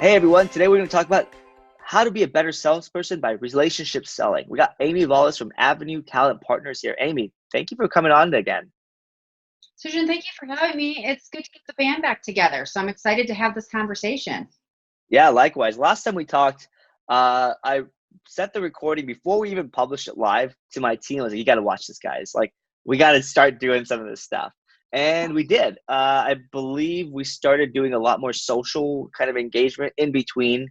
Hey everyone, today we're going to talk about how to be a better salesperson by relationship selling. We got Amy Volas from Avenue Talent Partners here. Amy, thank you for coming on again. Sujan, thank you for having me. It's good to get the band back together. So I'm excited to have this conversation. Yeah, likewise. Last time we talked, I set the recording before we even published it live to my team. I was like, you got to watch this, guys. Like, we got to start doing some of this stuff. And we did. I believe we started doing a lot more social kind of engagement in between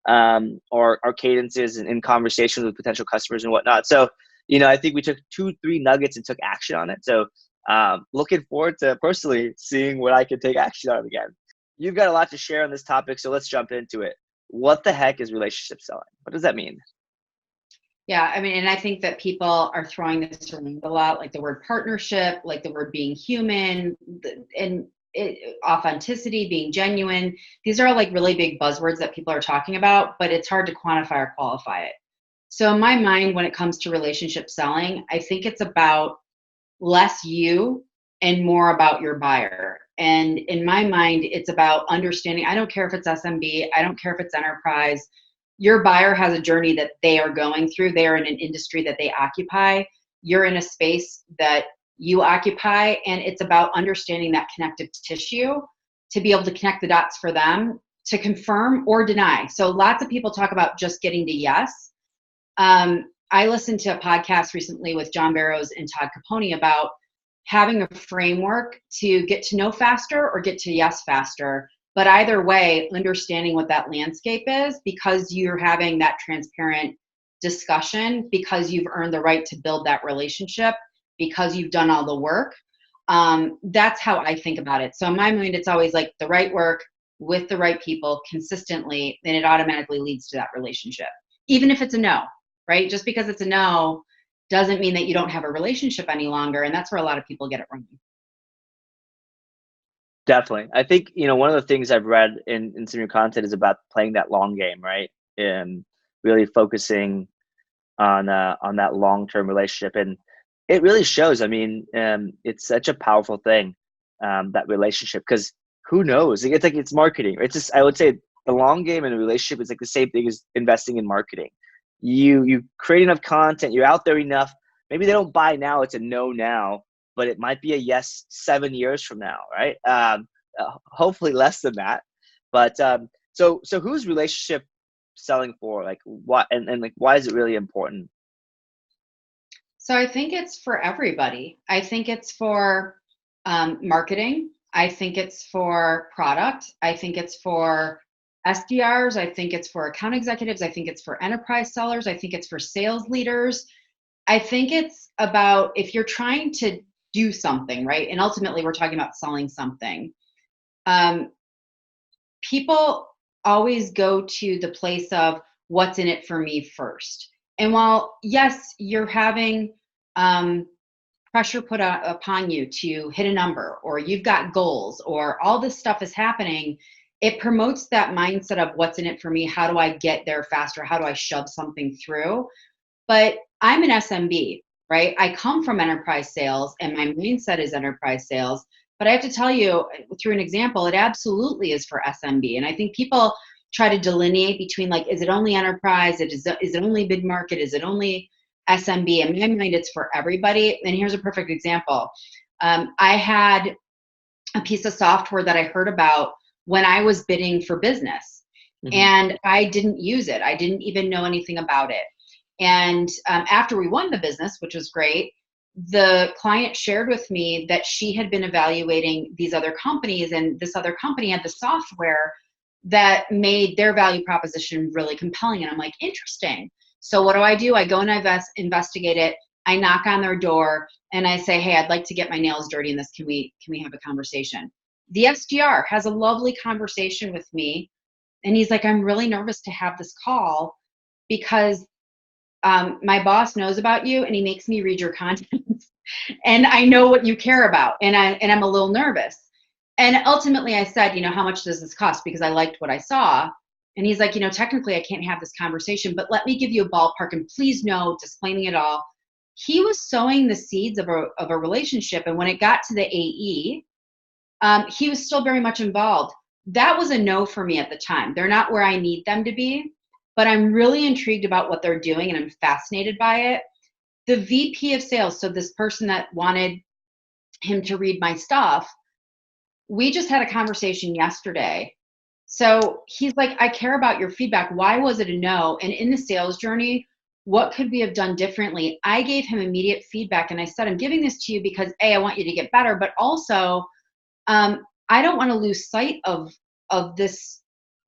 our cadences and in conversations with potential customers and whatnot. So, I think we took 2, 3 nuggets and took action on it. So, looking forward to personally seeing what I can take action on again. You've got a lot to share on this topic, so let's jump into it. What the heck is relationship selling? What does that mean? Yeah, I mean, and I think that people are throwing this around a lot, like the word partnership, like the word being human, and authenticity, being genuine. These are all like really big buzzwords that people are talking about, but it's hard to quantify or qualify it. So in my mind, when it comes to relationship selling, I think it's about less you and more about your buyer. And in my mind, it's about understanding. I don't care if it's SMB, I don't care if it's enterprise. Your buyer has a journey that they are going through. They are in an industry that they occupy. You're in a space that you occupy. And it's about understanding that connective tissue to be able to connect the dots for them to confirm or deny. So lots of people talk about just getting to yes. I listened to a podcast recently with John Barrows and Todd Capone about having a framework to get to know faster or get to yes faster. But either way, understanding what that landscape is because you're having that transparent discussion, because you've earned the right to build that relationship, because you've done all the work. That's how I think about it. So in my mind, it's always like the right work with the right people consistently, then it automatically leads to that relationship, even if it's a no, right? Just because it's a no doesn't mean that you don't have a relationship any longer. And that's where a lot of people get it wrong. Definitely. I think, one of the things I've read in some of your content is about playing that long game, right? And really focusing on that long-term relationship. And it really shows. I mean, it's such a powerful thing, that relationship, because who knows? It's like it's marketing. It's just, I would say the long game in a relationship is like the same thing as investing in marketing. You create enough content, you're out there enough. Maybe they don't buy now, it's a no now, but it might be a yes 7 years from now, right? Hopefully less than that. But so who's relationship selling for? Like what and like why is it really important? So I think it's for everybody. I think it's for marketing. I think it's for product. I think it's for SDRs. I think it's for account executives. I think it's for enterprise sellers. I think it's for sales leaders. I think it's about if you're trying to do something, right? And ultimately, we're talking about selling something. Um, People always go to the place of what's in it for me first. And while, yes, you're having um, pressure put upon you to hit a number, or you've got goals, or all this stuff is happening, it promotes that mindset of what's in it for me. How do I get there faster? How do I shove something through? But I'm an SMB, right? I come from enterprise sales and my mindset is enterprise sales. But I have to tell you, through an example, it absolutely is for SMB. And I think people try to delineate between like, is it only enterprise? Is it only mid market? Is it only SMB? In my mind, it's for everybody. And here's a perfect example. I had a piece of software that I heard about when I was bidding for business, Hmm. and I didn't use it. I didn't even know anything about it. And after we won the business, which was great, the client shared with me that she had been evaluating these other companies, and this other company had the software that made their value proposition really compelling. And I'm like, interesting. So what do? I go and I investigate it. I knock on their door and I say, hey, I'd like to get my nails dirty in this. Can we have a conversation? The SDR has a lovely conversation with me, and he's like, I'm really nervous to have this call because my boss knows about you and he makes me read your content and I know what you care about, and I'm a little nervous. And ultimately I said, how much does this cost? Because I liked what I saw. And he's like, technically I can't have this conversation, but let me give you a ballpark, and please know, disclaiming it all. He was sowing the seeds of a relationship. And when it got to the AE, he was still very much involved. that was a no for me at the time. They're not where I need them to be, but I'm really intrigued about what they're doing and I'm fascinated by it. The VP of sales, so this person that wanted him to read my stuff, we just had a conversation yesterday. So he's like, I care about your feedback. Why was it a no? And in the sales journey, what could we have done differently? I gave him immediate feedback and I said, I'm giving this to you because A, I want you to get better, but also I don't want to lose sight of this,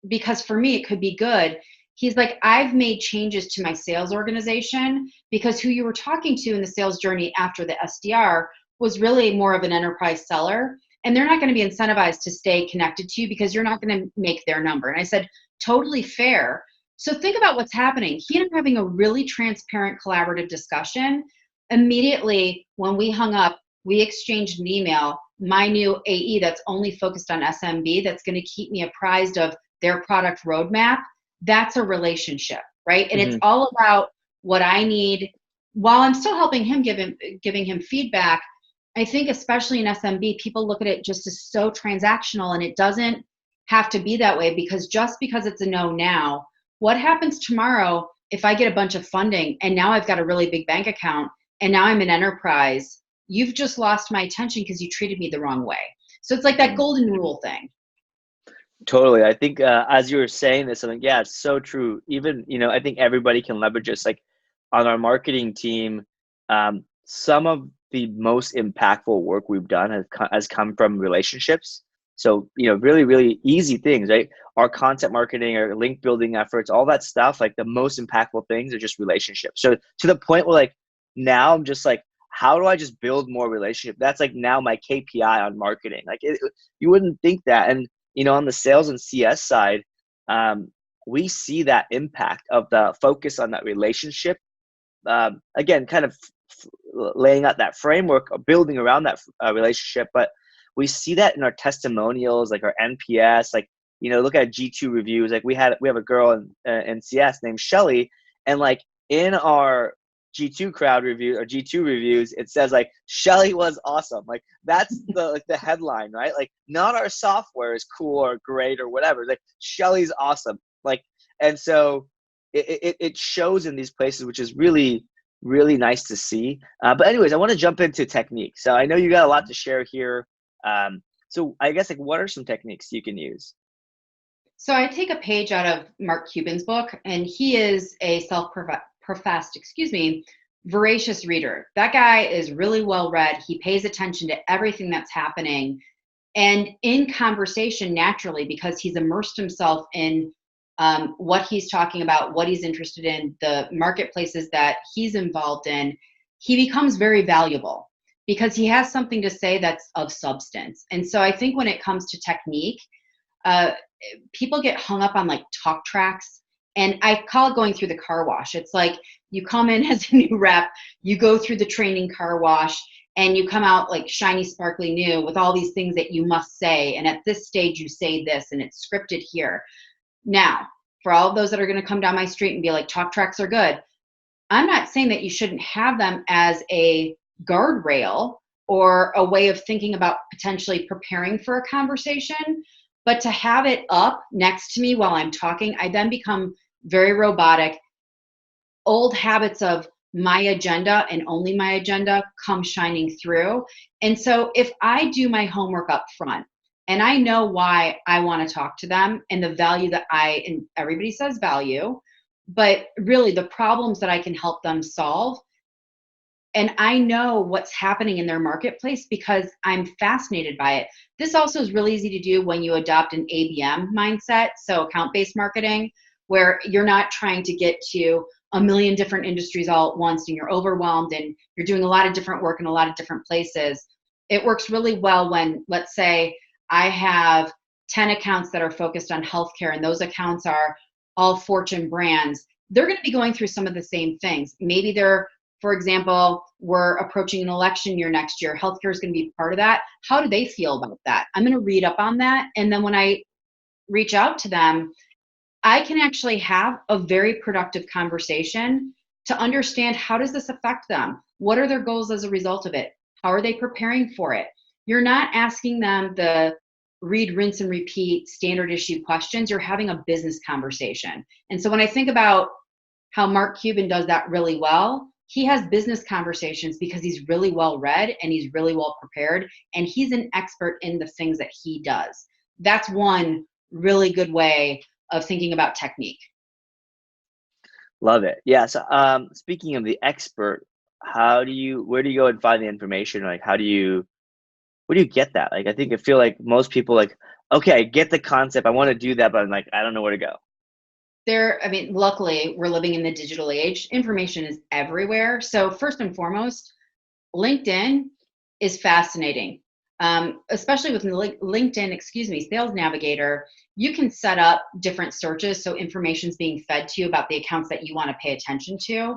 because for me, it could be good. He's like, I've made changes to my sales organization because who you were talking to in the sales journey after the SDR was really more of an enterprise seller. And they're not going to be incentivized to stay connected to you because you're not going to make their number. And I said, totally fair. So think about what's happening. He ended up having a really transparent, collaborative discussion. Immediately when we hung up, we exchanged an email. My new AE that's only focused on SMB, that's going to keep me apprised of their product roadmap. That's a relationship, right? And it's all about what I need while I'm still helping him, giving him feedback. I think especially in SMB, people look at it just as so transactional, and it doesn't have to be that way, because just because it's a no now, what happens tomorrow if I get a bunch of funding and now I've got a really big bank account and now I'm an enterprise? You've just lost my attention because you treated me the wrong way. So it's like that golden rule thing. Totally. I think as you were saying this, I'm like, yeah, it's so true. Even, I think everybody can leverage this. Like on our marketing team, some of the most impactful work we've done has come from relationships. So, really, really easy things, right? Our content marketing, our link building efforts, all that stuff, like the most impactful things are just relationships. So to the point where like now I'm just like, how do I just build more relationship? That's like now my KPI on marketing. Like you wouldn't think that. And, on the sales and CS side, we see that impact of the focus on that relationship. Again, kind of laying out that framework, building around that relationship. But we see that in our testimonials, like our NPS, like, look at G2 reviews. Like we have a girl in CS named Shelly, and like in our G2 crowd review or G2 reviews, it says like Shelly was awesome. Like that's the headline, right? Like not our software is cool or great or whatever. Like Shelly's awesome. Like, and so it shows in these places, which is really, really nice to see. But anyways, I want to jump into technique. So I know you got a lot to share here. So I guess like what are some techniques you can use? So I take a page out of Mark Cuban's book, and he is a self-professed, voracious reader. That guy is really well read. He pays attention to everything that's happening. And in conversation, naturally, because he's immersed himself in what he's talking about, what he's interested in, the marketplaces that he's involved in, he becomes very valuable because he has something to say that's of substance. And so I think when it comes to technique, people get hung up on like talk tracks, and I call it going through the car wash. It's like you come in as a new rep, you go through the training car wash, and you come out like shiny, sparkly new with all these things that you must say. And at this stage, you say this, and it's scripted here. Now, for all of those that are going to come down my street and be like, talk tracks are good, I'm not saying that you shouldn't have them as a guardrail or a way of thinking about potentially preparing for a conversation. But to have it up next to me while I'm talking, I then become very robotic. Old habits of my agenda and only my agenda come shining through. And so if I do my homework up front and I know why I want to talk to them and the value that and everybody says value, but really the problems that I can help them solve, and I know what's happening in their marketplace because I'm fascinated by it. This also is really easy to do when you adopt an ABM mindset, so account-based marketing, where you're not trying to get to a million different industries all at once and you're overwhelmed and you're doing a lot of different work in a lot of different places. It works really well when, let's say, I have 10 accounts that are focused on healthcare, and those accounts are all Fortune brands. They're going to be going through some of the same things. Maybe for example, we're approaching an election year next year. Healthcare is going to be part of that. How do they feel about that? I'm going to read up on that. And then when I reach out to them, I can actually have a very productive conversation to understand, how does this affect them? What are their goals as a result of it? How are they preparing for it? You're not asking them the read, rinse, and repeat standard issue questions. You're having a business conversation. And so when I think about how Mark Cuban does that really well, he has business conversations because he's really well read and he's really well prepared, and he's an expert in the things that he does. That's one really good way of thinking about technique. Love it. Yeah. So, speaking of the expert, where do you go and find the information? Like, where do you get that? Like, I feel like most people like, okay, I get the concept. I want to do that, but I'm like, I don't know where to go. I mean, luckily we're living in the digital age. Information is everywhere. So first and foremost, LinkedIn is fascinating. Especially with LinkedIn, Sales Navigator, you can set up different searches so information's being fed to you about the accounts that you want to pay attention to.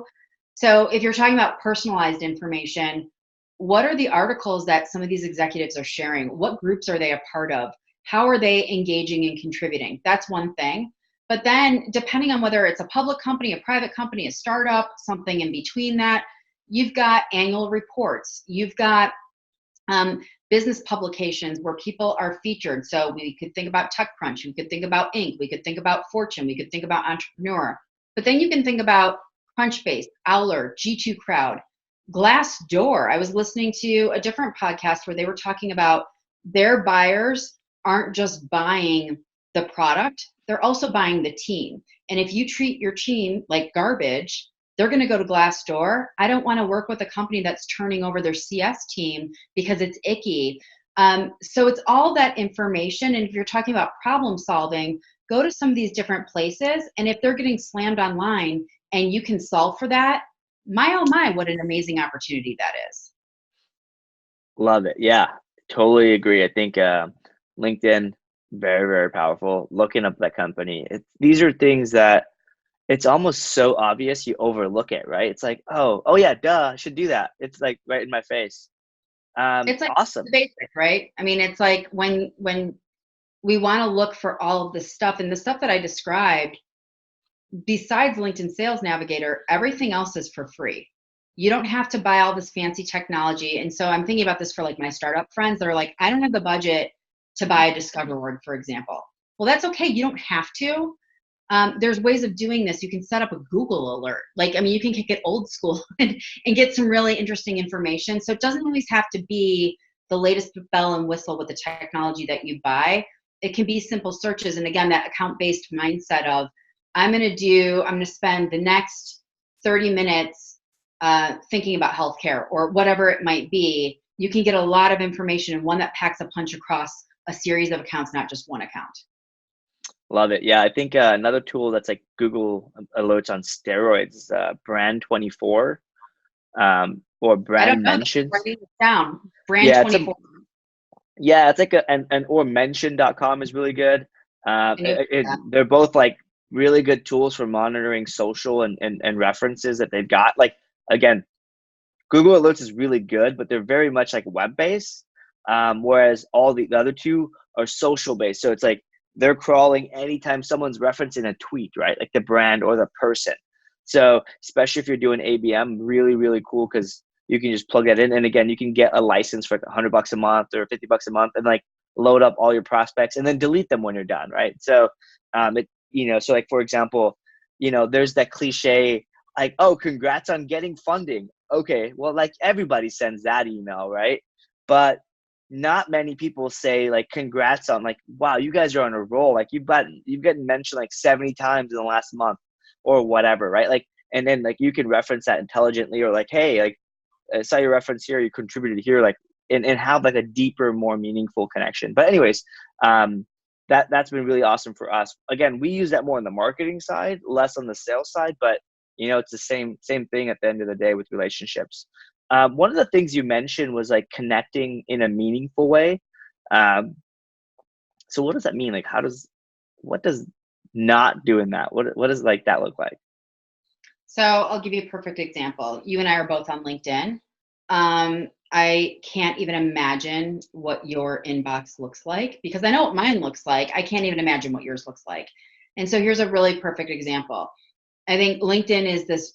So if you're talking about personalized information, what are the articles that some of these executives are sharing? What groups are they a part of? How are they engaging and contributing? That's one thing. But then depending on whether it's a public company, a private company, a startup, something in between that, you've got annual reports. You've got business publications where people are featured. So we could think about TechCrunch, we could think about Inc., we could think about Fortune, we could think about Entrepreneur. But then you can think about Crunchbase, Owler, G2 Crowd, Glassdoor. I was listening to a different podcast where they were talking about their buyers aren't just buying the product, they're also buying the team. And if you treat your team like garbage, they're going to go to Glassdoor. I don't want to work with a company that's turning over their CS team because it's icky. So it's all that information. And if you're talking about problem solving, go to some of these different places. And if they're getting slammed online and you can solve for that, my oh my, what an amazing opportunity that is. Love it. Yeah, totally agree. I think LinkedIn, very, very powerful. Looking up that company. These are things that it's almost so obvious you overlook it, right? It's like, oh yeah, duh, I should do that. It's like right in my face. It's like Awesome. the basic, right? I mean, it's like when we want to look for all of the stuff, and the stuff that I described, besides LinkedIn Sales Navigator, everything else is for free. You don't have to buy all this fancy technology. And so I'm thinking about this for like my startup friends that are like, I don't have the budget to buy a Discover Word, for example. Well, that's okay. You don't have to. There's ways of doing this. You can set up a Google alert. Like, I mean, you can get old school and get some really interesting information. So it doesn't always have to be the latest bell and whistle with the technology that you buy. It can be simple searches. And again, that account-based mindset of, I'm going to spend the next 30 minutes thinking about healthcare or whatever it might be. You can get a lot of information and one that packs a punch across a series of accounts, not just one account. Love it. Yeah, I think another tool that's like Google Alerts on steroids, Brand 24, or I don't Brand know. Mentions. Writing this down. Brand Yeah, 24. it's like and or mention.com is really good. I knew that. They're both like really good tools for monitoring social and references that they've got. Like, again, Google Alerts is really good, but they're very much like web based. Whereas all the other two are social based. So it's like they're crawling anytime someone's referencing a tweet, right? Like the brand or the person. So especially if you're doing ABM, really, really cool because you can just plug that in. And again, you can get a license for like $100 a month or $50 a month and like load up all your prospects and then delete them when you're done, right? So so like for example, there's that cliche like, oh, congrats on getting funding. Okay, well, like everybody sends that email, right? But not many people say like congrats on like, wow, you guys are on a roll. Like you've gotten mentioned like 70 times in the last month or whatever, right? Like, and then like you can reference that intelligently or like, hey, like I saw your reference here, you contributed here, like and have like a deeper, more meaningful connection. But anyways, that's been really awesome for us. Again, we use that more on the marketing side, less on the sales side, but it's the same thing at the end of the day with relationships. One of the things you mentioned was like connecting in a meaningful way. So what does that mean? Like, what does not doing that? What does like that look like? So I'll give you a perfect example. You and I are both on LinkedIn. I can't even imagine what your inbox looks like because I know what mine looks like. I can't even imagine what yours looks like. And so here's a really perfect example. I think LinkedIn is this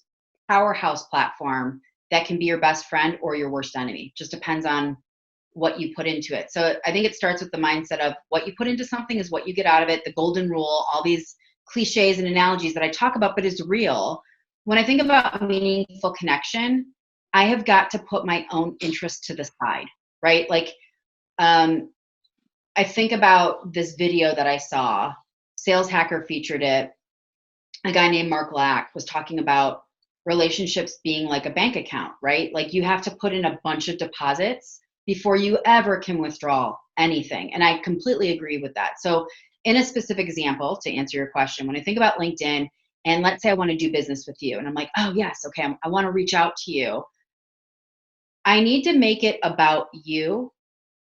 powerhouse platform that can be your best friend or your worst enemy. Just depends on what you put into it. So I think it starts with the mindset of what you put into something is what you get out of it. The golden rule, all these cliches and analogies that I talk about, but is real. When I think about meaningful connection, I have got to put my own interest to the side, right? Like, I think about this video that I saw, Sales Hacker featured it. A guy named Mark Lack was talking about relationships being like a bank account, right? Like you have to put in a bunch of deposits before you ever can withdraw anything. And I completely agree with that. So in a specific example, to answer your question, when I think about LinkedIn, and let's say I want to do business with you, and I'm like, oh yes, okay, I want to reach out to you. I need to make it about you.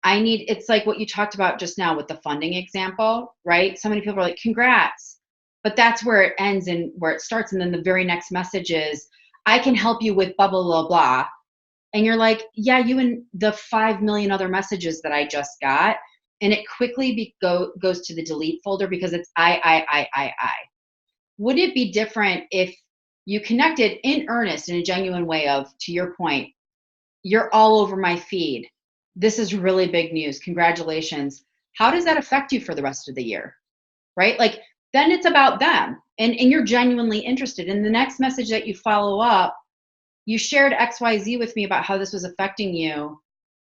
It's like what you talked about just now with the funding example, right? So many people are like, congrats. But that's where it ends and where it starts. And then the very next message is, I can help you with blah, blah, blah, blah. And you're like, yeah, you and the 5 million other messages that I just got. And it quickly goes to the delete folder because it's I. Would it be different if you connected in earnest, in a genuine way of, to your point, you're all over my feed. This is really big news. Congratulations. How does that affect you for the rest of the year? Right? Like, then it's about them and you're genuinely interested. In the next message that you follow up, you shared XYZ with me about how this was affecting you.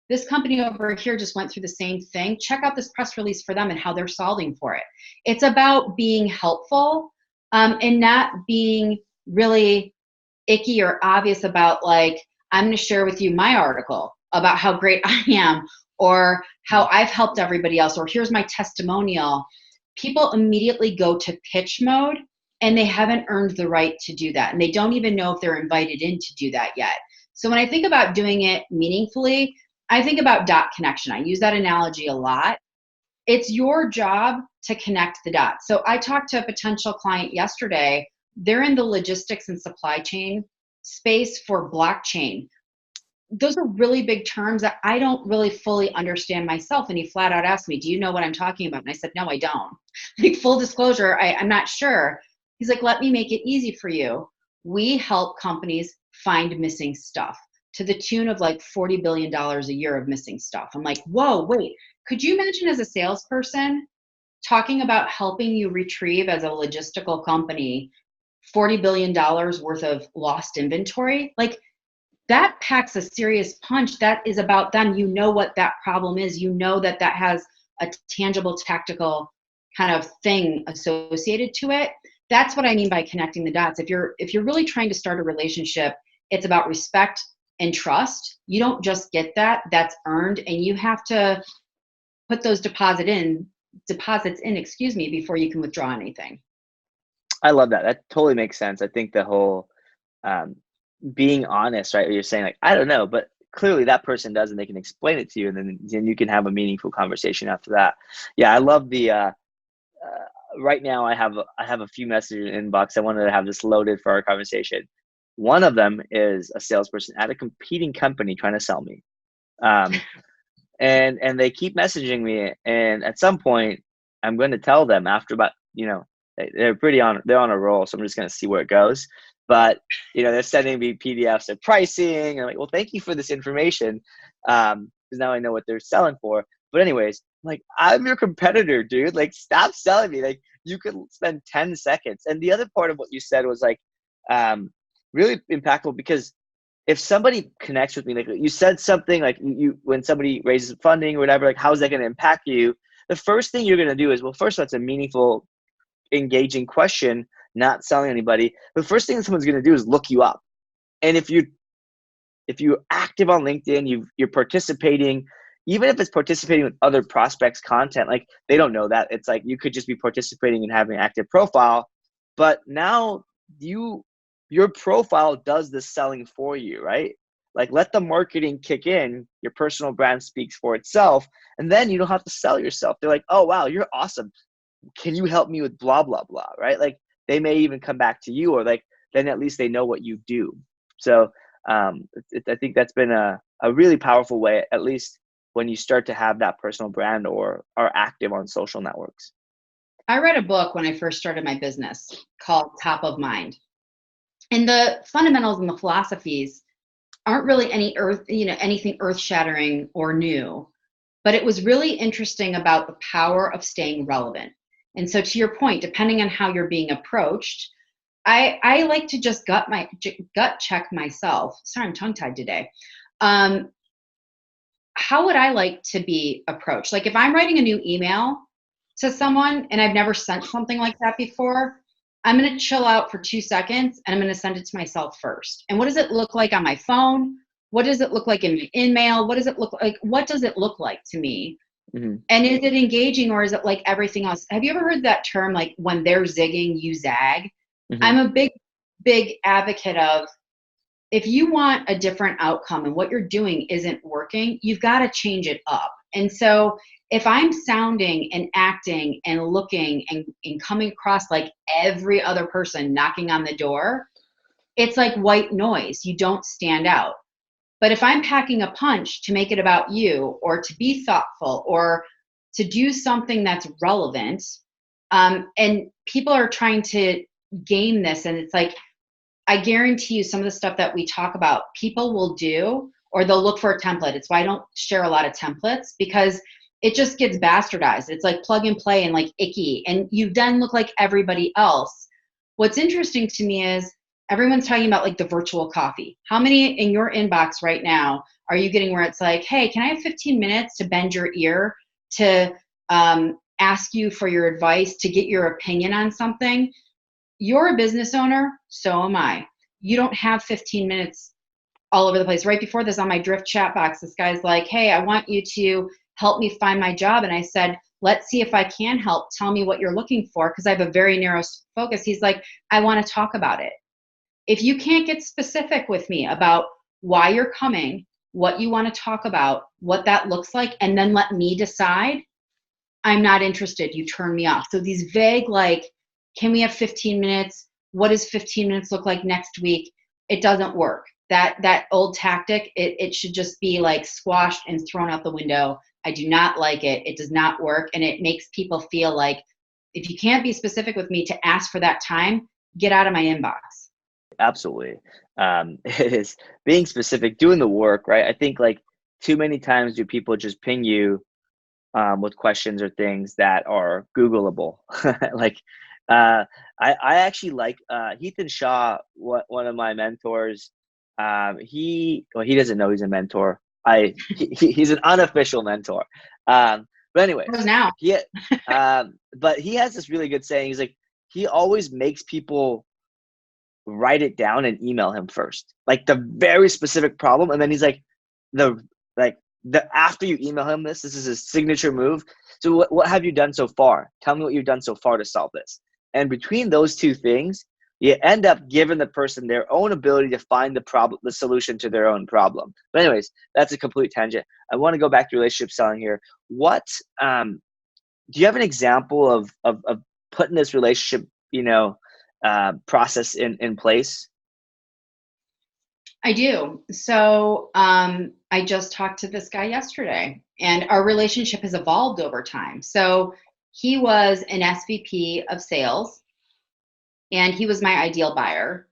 This company over here just went through the same thing. Check out this press release for them and how they're solving for it. It's about being helpful and not being really icky or obvious about like, I'm going to share with you my article about how great I am or how I've helped everybody else, or here's my testimonial. People immediately go to pitch mode and they haven't earned the right to do that. And they don't even know if they're invited in to do that yet. So when I think about doing it meaningfully, I think about dot connection. I use that analogy a lot. It's your job to connect the dots. So I talked to a potential client yesterday. They're in the logistics and supply chain space for blockchain. Those are really big terms that I don't really fully understand myself. And he flat out asked me, do you know what I'm talking about? And I said, no, I don't. Like, full disclosure, I'm not sure. He's like, let me make it easy for you. We help companies find missing stuff to the tune of like $40 billion a year of missing stuff. I'm like, whoa, wait, could you imagine as a salesperson talking about helping you retrieve, as a logistical company, $40 billion worth of lost inventory? Like, that packs a serious punch. That is about them. You know what that problem is. You know that that has a tangible, tactical kind of thing associated to it. That's what I mean by connecting the dots. If you're really trying to start a relationship, it's about respect and trust. You don't just get that. That's earned, and you have to put those deposits in, before you can withdraw anything. I love that. That totally makes sense. I think the whole being honest, right? You're saying like, I don't know, but clearly that person does, and they can explain it to you, and then you can have a meaningful conversation after that. Yeah, I love the. Right now, I have a few messages in inbox. I wanted to have this loaded for our conversation. One of them is a salesperson at a competing company trying to sell me, and they keep messaging me. And at some point, I'm going to tell them after about, they're on a roll, so I'm just going to see where it goes. But they're sending me PDFs of pricing. I'm like, well, thank you for this information, because now I know what they're selling for. But anyways, like, I'm your competitor, dude. Like, stop selling me. Like, you could spend 10 seconds. And the other part of what you said was like really impactful, because if somebody connects with me, like you said something like when somebody raises funding or whatever, like, how is that going to impact you? The first thing you're going to do is, well, first of all, it's a meaningful, engaging question, not selling anybody. The first thing someone's going to do is look you up. And if you're active on LinkedIn, you're participating, even if it's participating with other prospects' content, like, they don't know that. It's like you could just be participating and having an active profile, but now your profile does the selling for you, right? Like, let the marketing kick in, your personal brand speaks for itself, and then you don't have to sell yourself. They're like, oh, wow, you're awesome. Can you help me with blah, blah, blah, right? Like, they may even come back to you, or like, then at least they know what you do. So I think that's been a really powerful way, at least when you start to have that personal brand or are active on social networks. I read a book when I first started my business called Top of Mind. And the fundamentals and the philosophies aren't really anything earth-shattering or new. But it was really interesting about the power of staying relevant. And so to your point, depending on how you're being approached, I like to just gut check myself. Sorry, I'm tongue tied today. How would I like to be approached? Like if I'm writing a new email to someone and I've never sent something like that before, I'm going to chill out for 2 seconds and I'm going to send it to myself first. And what does it look like on my phone? What does it look like in mail? What does it look like? What does it look like to me? Mm-hmm. And is it engaging or is it like everything else? Have you ever heard that term, like when they're zigging, you zag? Mm-hmm. I'm a big advocate of, if you want a different outcome and what you're doing isn't working, you've got to change it up. And so if I'm sounding and acting and looking and coming across like every other person knocking on the door, it's like white noise. You don't stand out. But if I'm packing a punch to make it about you or to be thoughtful or to do something that's relevant, and people are trying to game this, and it's like, I guarantee you some of the stuff that we talk about, people will do, or they'll look for a template. It's why I don't share a lot of templates, because it just gets bastardized. It's like plug and play and like icky, and you then look like everybody else. What's interesting to me is everyone's talking about like the virtual coffee. How many in your inbox right now are you getting where it's like, hey, can I have 15 minutes to bend your ear, to ask you for your advice, to get your opinion on something? You're a business owner, so am I. You don't have 15 minutes all over the place. Right before this on my Drift chat box, this guy's like, hey, I want you to help me find my job. And I said, let's see if I can help. Tell me what you're looking for, because I have a very narrow focus. He's like, I want to talk about it. If you can't get specific with me about why you're coming, what you want to talk about, what that looks like, and then let me decide, I'm not interested. You turn me off. So these vague, like, can we have 15 minutes? What does 15 minutes look like next week? It doesn't work. That old tactic, it should just be like squashed and thrown out the window. I do not like it. It does not work. And it makes people feel like if you can't be specific with me to ask for that time, get out of my inbox. Absolutely. It is being specific, doing the work, right? I think like too many times do people just ping you with questions or things that are Googleable. Like I actually like Ethan Shaw, one of my mentors. He doesn't know he's a mentor. He's an unofficial mentor. But anyways, Now, but he has this really good saying. He's like, he always makes people write it down and email him first, like the very specific problem, and then he's like, after you email him this is his signature move. So what have you done so far? Tell me what you've done so far to solve this. And between those two things, you end up giving the person their own ability to find the solution to their own problem. But anyways, that's a complete tangent. I want to go back to relationship selling here. What do you have an example of putting this relationship, process in place? I do. So I just talked to this guy yesterday, and our relationship has evolved over time. So he was an SVP of sales, and he was my ideal buyer.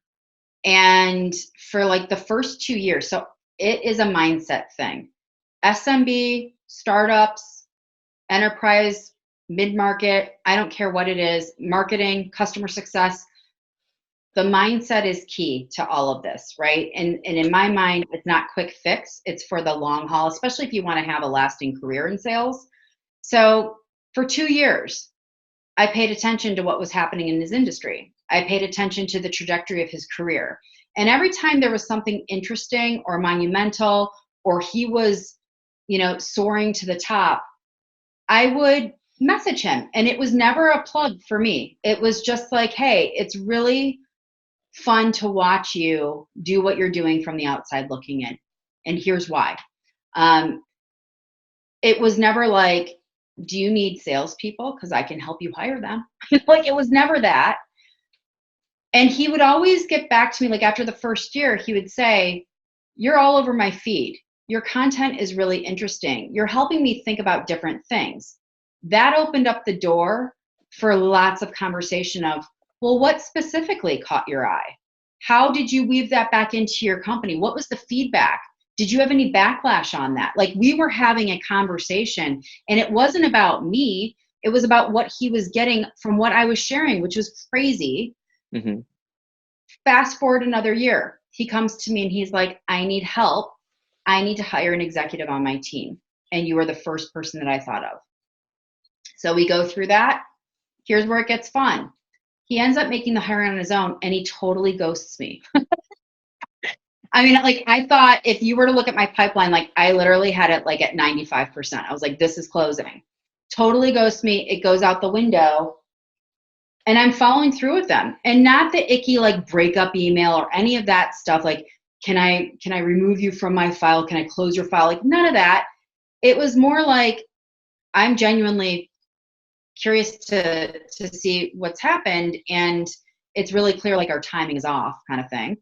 And for like the first 2 years, so it is a mindset thing. SMB, startups, enterprise, mid-market, I don't care what it is, marketing, customer success, the mindset is key to all of this, right? And in my mind, it's not quick fix. It's for the long haul, especially if you want to have a lasting career in sales. So for 2 years, I paid attention to what was happening in his industry. I paid attention to the trajectory of his career. And every time there was something interesting or monumental, or he was, soaring to the top, I would message him. And it was never a plug for me. It was just like, hey, it's really fun to watch you do what you're doing from the outside looking in. And here's why. It was never like, do you need salespeople? Because I can help you hire them. Like, it was never that. And he would always get back to me, like after the first year, he would say, you're all over my feed. Your content is really interesting. You're helping me think about different things. That opened up the door for lots of conversation of, well, what specifically caught your eye? How did you weave that back into your company? What was the feedback? Did you have any backlash on that? Like, we were having a conversation, and it wasn't about me. It was about what he was getting from what I was sharing, which was crazy. Mm-hmm. Fast forward another year. He comes to me and he's like, I need help. I need to hire an executive on my team. And you were the first person that I thought of. So we go through that. Here's where it gets fun. He ends up making the hire on his own, and he totally ghosts me. I mean, like, I thought if you were to look at my pipeline, like, I literally had it like at 95%. I was like, this is closing. Totally ghosts me. It goes out the window. And I'm following through with them. And not the icky like breakup email or any of that stuff. Like, can I remove you from my file? Can I close your file? Like, none of that. It was more like, I'm genuinely curious to see what's happened. And it's really clear like our timing is off, kind of thing.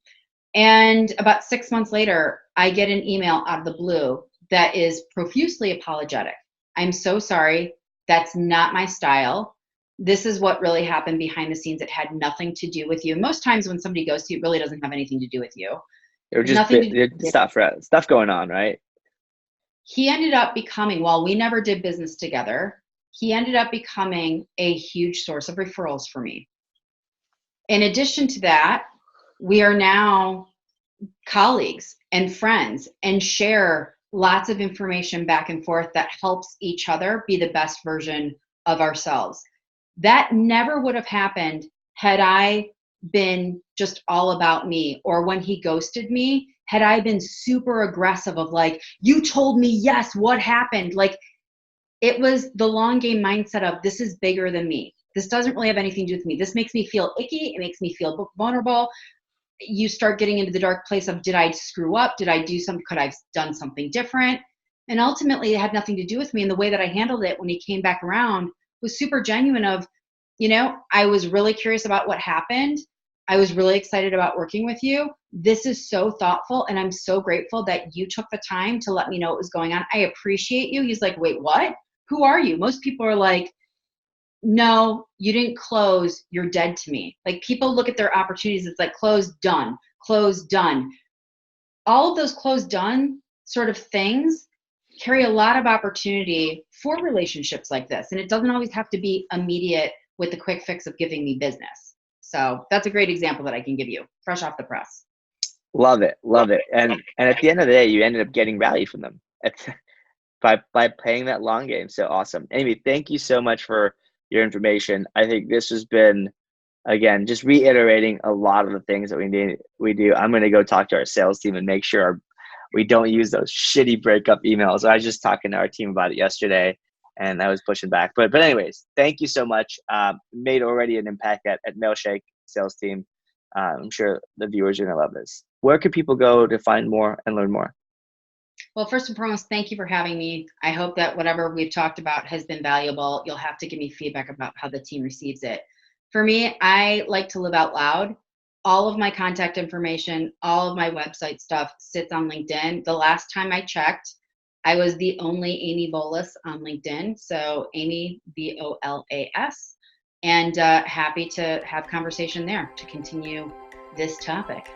And about 6 months later, I get an email out of the blue that is profusely apologetic. I'm so sorry. That's not my style. This is what really happened behind the scenes. It had nothing to do with you. Most times when somebody goes to you, it really doesn't have anything to do with you. It was just stuff going on, right? He ended up becoming, while we never did business together, he ended up becoming a huge source of referrals for me. In addition to that, we are now colleagues and friends and share lots of information back and forth that helps each other be the best version of ourselves. That never would have happened had I been just all about me, or when he ghosted me, had I been super aggressive of like, you told me yes, what happened? Like, it was the long game mindset of, this is bigger than me. This doesn't really have anything to do with me. This makes me feel icky. It makes me feel vulnerable. You start getting into the dark place of, did I screw up? Did I do something? Could I have done something different? And ultimately it had nothing to do with me. And the way that I handled it when he came back around was super genuine of, I was really curious about what happened. I was really excited about working with you. This is so thoughtful. And I'm so grateful that you took the time to let me know what was going on. I appreciate you. He's like, wait, what? Who are you? Most people are like, no, you didn't close. You're dead to me. Like, people look at their opportunities. It's like closed, done, closed, done. All of those closed, done sort of things carry a lot of opportunity for relationships like this. And it doesn't always have to be immediate with the quick fix of giving me business. So that's a great example that I can give you fresh off the press. Love it. Love it. And at the end of the day, you ended up getting value from them by playing that long game. So awesome. Amy, thank you so much for your information. I think this has been, again, just reiterating a lot of the things that we do. I'm going to go talk to our sales team and make sure we don't use those shitty breakup emails. I was just talking to our team about it yesterday, and I was pushing back. But anyways, thank you so much. Made already an impact at Mailshake sales team. I'm sure the viewers are going to love this. Where can people go to find more and learn more? Well, first and foremost, thank you for having me. I hope that whatever we've talked about has been valuable. You'll have to give me feedback about how the team receives it. For me, I like to live out loud. All of my contact information, all of my website stuff sits on LinkedIn. The last time I checked, I was the only Amy Volas on LinkedIn. So Amy, Volas, and happy to have conversation there to continue this topic.